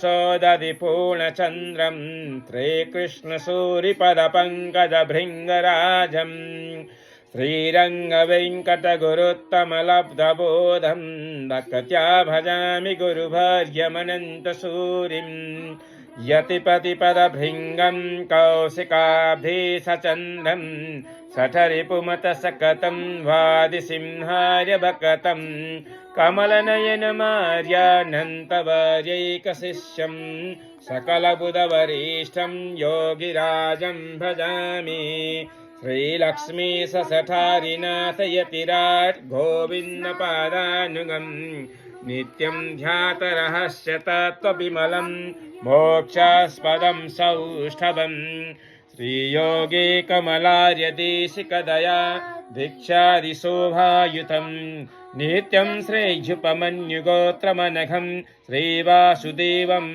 सोदधिपूर्णचन्द्रं श्रीकृष्णसूरिपदपङ्कजभृङ्गराजम् श्रीरङ्गवेङ्कटगुरुत्तमलब्धबोधं भक्त्या भजामि गुरुवर्यमनन्तसूरिम् यतिपतिपदभृङ्गं कौशिकाब्धिसचन्द्रं सठरिपुमतसकतं वादिसिंहार्यभकतं कमलनयनमार्यानन्तवर्यैकशिष्यं सकलबुधवरिष्ठं योगिराजं भजामि श्रीलक्ष्मी ससठारिनाथ यतिराट् गोविन्दपादानुगम् नित्यं ध्यातरहस्यतत्त्वविमलं मोक्षास्पदं सौष्ठवम् श्रीयोगे कमलार्यदेशिकदया भिक्षादिशोभायुतं नित्यं श्रेयुपमन्युगोत्रमनघं श्रीवासुदेवं